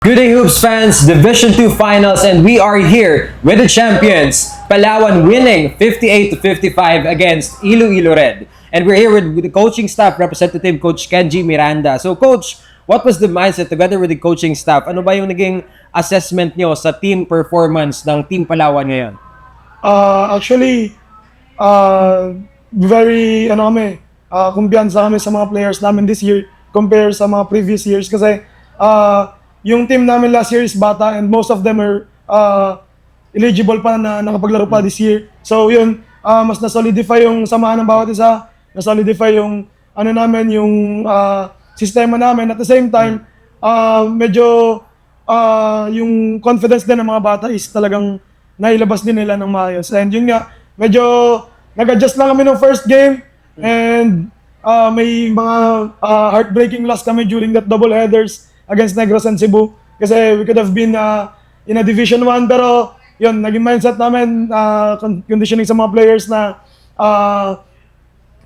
Good day, Hoops fans! Division 2 Finals, and we are here with the champions, Palawan winning 58-55 against Iloilo Red. And we're here with the coaching staff representative, Coach Kenji Miranda. So, Coach, what was the mindset together with the coaching staff? Ano ba yung naging assessment nyo sa team performance ng Team Palawan ngayon? Actually, very, kumpiyansa kami sa mga players namin this year compared sa mga previous years kasi yung team namin last year is bata and most of them are eligible pa na nakapaglaro pa this year. So yun, mas na-solidify yung samahan ng bawat isa, na-solidify yung yung sistema namin. At the same time, medyo yung confidence din ng mga bata is talagang nailabas din nila ng maayos. And yun nga, medyo nag-adjust lang kami ng first game and may mga heartbreaking loss kami during that double headers against Negros and Cebu kasi we could have been in a Division 1 pero yun, naging mindset namin conditioning sa mga players na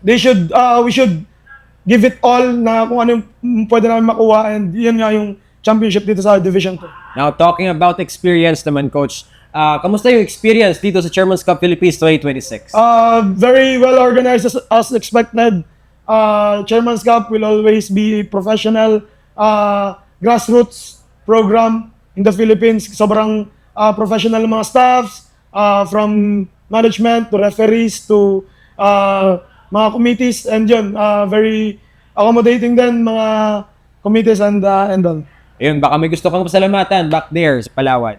we should give it all na kung ano yung pwede namin makuha and yun nga yung championship dito sa Division 2. Now, talking about experience naman, Coach, kamusta yung experience dito sa Chairman's Cup Philippines 2026? Very well organized as expected. Chairman's Cup will always be professional. Grassroots program in the Philippines. Sobrang professional ng mga staffs, from management to referees to mga committees and yun, very accommodating din mga committees and all. Ayun, baka may gusto kang pasalamatan back there sa Palawan.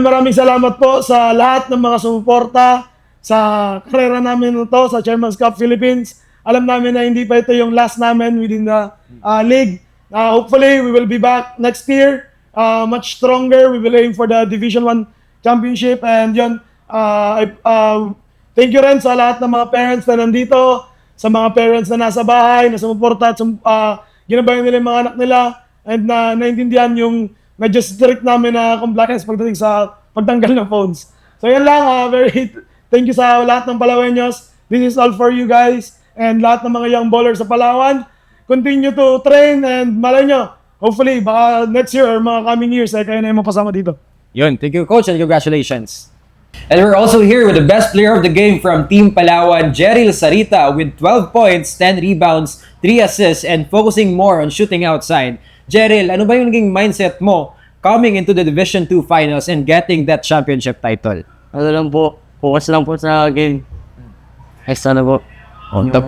Maraming salamat po sa lahat ng mga sumuporta sa karera namin ito sa Chairman's Cup Philippines. Alam namin na hindi pa ito yung last namin within the league. Hopefully, we will be back next year, much stronger. We will aim for the Division 1 championship. And yun, thank you rin sa lahat ng mga parents na nandito, sa mga parents na nasa bahay, na sumuporta at ginabayan nila yung mga anak nila, and na naintindihan yung medyo strict namin na compliance pagdating sa pagtanggal ng phones. So yan lang, thank you sa lahat ng Palaweños. This is all for you guys, and lahat ng mga young ballers sa Palawan. Continue to train and malay nyo, hopefully, baka next year or mga coming years, kayo na yung mapasama dito. Yun, thank you, Coach, and congratulations. And we're also here with the best player of the game from Team Palawan, Jeril Sarita, with 12 points, 10 rebounds, 3 assists, and focusing more on shooting outside. Jeril, ano ba yung naging mindset mo coming into the Division 2 Finals and getting that championship title? Ano lang po, focus lang po sa game. Extra na po. On top.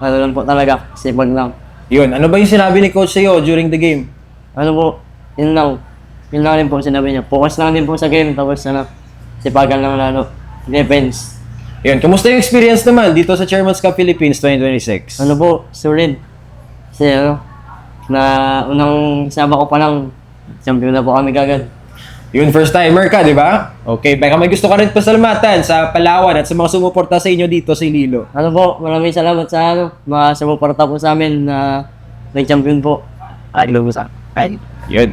Ano lang po talaga, sipag lang. Yun, ano ba yung sinabi ni Coach sa'yo during the game? Ano po, yun lang. Yun lang rin po sinabi niya. Focus lang din po sa game, tapos sipagan lang lalo. Defense. Yun, kumusta yung experience naman dito sa Chairman's Cup Philippines 2026? Ano po, solid. Kasi unang sama ko pa lang, champion na po kami kagad. Yun, first timer ka, di ba? Okay, baka may gusto ka rin pasalamatan sa Palawan at sa mga sumuporta sa inyo dito sa Iloilo. Ano po, maraming salamat sa mga sumuporta po sa amin na nag-champion po. Yun.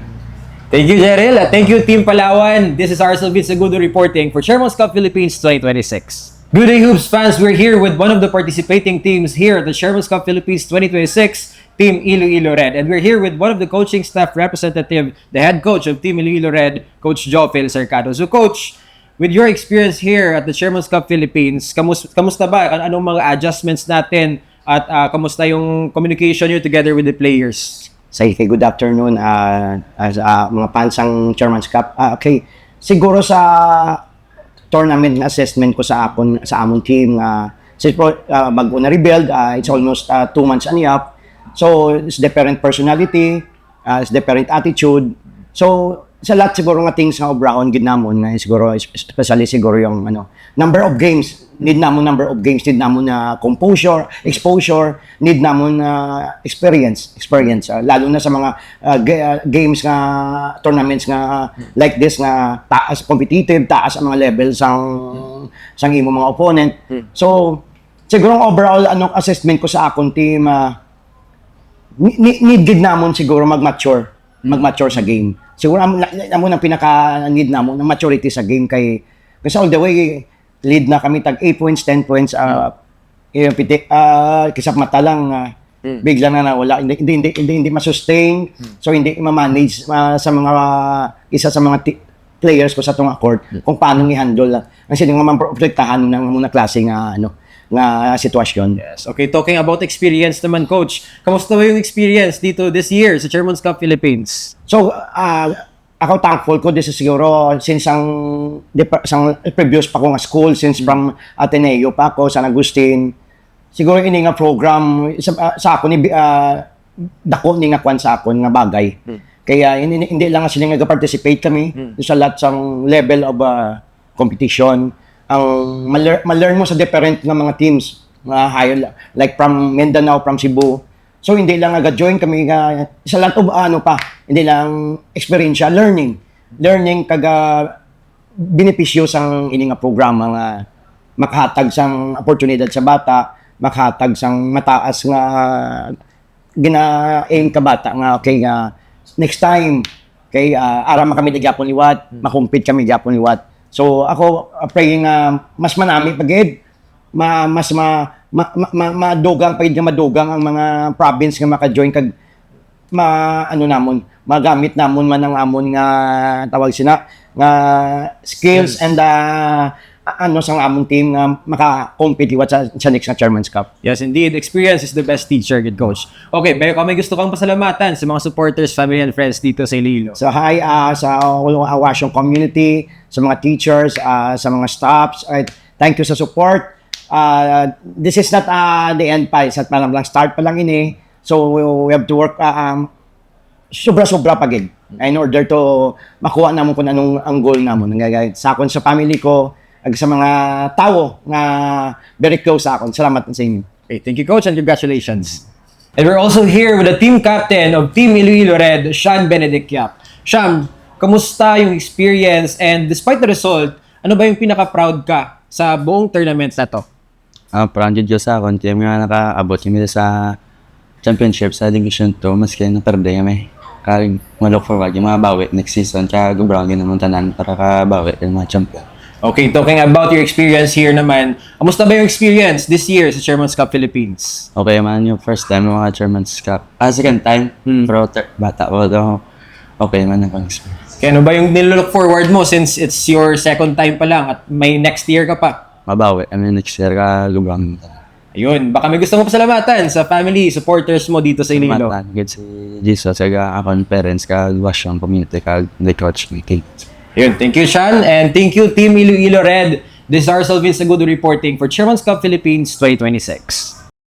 Thank you, Jeril. Thank you, Team Palawan. This is Arcel Vincegudo reporting for Chairman's Cup Philippines 2026. Good day, Hoops fans. We're here with one of the participating teams here at the Chairman's Cup Philippines 2026, Team Iloilo Red. And we're here with one of the coaching staff representative, the head coach of Team Iloilo Red, Coach Jofel Cercado. So, Coach, with your experience here at the Chairman's Cup Philippines, kamusta ba? Anong mga adjustments natin at kamusta yung communication nyo together with the players? Sige, good afternoon as mga pansang Chairman's Cup. Okay, siguro sa tournament assessment ko sa among team, since bago na rebuild, it's almost 2 months and a half. So, it's different personality, it's different attitude. So, sa lahat siguro nga things nga obrahon gid namon nga siguro especially siguro yung number of games, need namon number of games, need namon na composure, exposure, need namon experience, lalo na sa mga games nga tournaments nga like this nga taas competitive, taas ang mga levels sang imo mga opponent. So, siguro overall assessment ko sa akong team, need gid namon siguro mag-mature sa game. Siguro amo nang pinaka-need namon ng maturity sa game kasi all the way lead na kami tag 8 points, 10 points, kisap mata lang Biglang na nawala, hindi ma-sustain, so hindi ma-manage sa mga isa sa mga players ko sa tong court kung paano i-handle ang sining mga protektahan ng mga klase nga sitwasyon. Yes. Okay, talking about experience naman, Coach. Kamusta ba yung experience dito this year sa Chairman's Cup Philippines? So, ako thankful ko this is siguro since sang previous pa ko nga school, since from Ateneo pa ako, San Agustin. Siguro ini nga program sa ako ni dako ni nga kwan sa ako nga bagay. Kaya hindi lang nga sila nag-participate kami sa lahat sang level of competition. Ang ma-learn mo sa different nga mga teams, higher, like from Mindanao, from Cebu. So hindi lang nag-join kami nga isa lang hindi lang experiential learning kaga benepisyo sang ini nga programa nga makahatag sang oportunidad sa bata, makahatag sang mataas nga gina-aim ka bata nga okay nga next time kay ara kami gyapon liwat, makumpit kami gyapon liwat. So ako praying mas manami pagid mas madugang pagid nga madugang ang mga province nga maka-join kag magamit namon man ang amon nga tawag sina nga skills and sa among team nga maka-compete liwat sa next na Chairman's Cup. Yes, indeed. Experience is the best teacher, good coach. Okay, pero kung may gusto kang pasalamatan sa mga supporters, family, and friends dito sa Iloilo. So hi sa Awasyong community, sa mga teachers, sa mga staffs, thank you sa support. This is not the end pa, isa pa lang start pa lang ini. So we have to work sobra-sobra pagid in order to makuha namon kung anong ang goal namon. Sa akon sa family ko, ag sa mga tao nga very close sa akon. Salamat sa inyo. Okay, thank you, Coach, and congratulations. And we're also here with the team captain of Team Iloilo Red, Sean Benedict Yap. Sean, kamusta yung experience and despite the result, ano ba yung pinaka-proud ka sa buong tournament na to? Proud yun sa akong team nga nakaabot kami sa championship sa Division 2, maski na-perde kami. Kaya ma-look forward yung mga bawi next season, kaya gubraw din naman tanan para kabawi yung mga champion. Okay, talking about your experience here naman, kamusta ba yung experience this year sa Chairman's Cup Philippines? Okay man yung first time ng mga Chairman's Cup. Second time, pero bata ko daw. Okay man ang experience. Kaya ano ba yung nilook forward mo since it's your second time pa lang at may next year ka pa? Mabawi, next year ka gubraw naman tanan. Ayun, baka may gusto mo pasalamatan sa family, supporters mo dito sa Iloilo. Matan, good si Jesus, kaya akong parents, kag Wasyong community, kag the coach me. Ayun, thank you, Sean, and thank you, Team Iloilo Red. This is Arcel Vince Agudo reporting for Chairman's Cup Philippines 2026.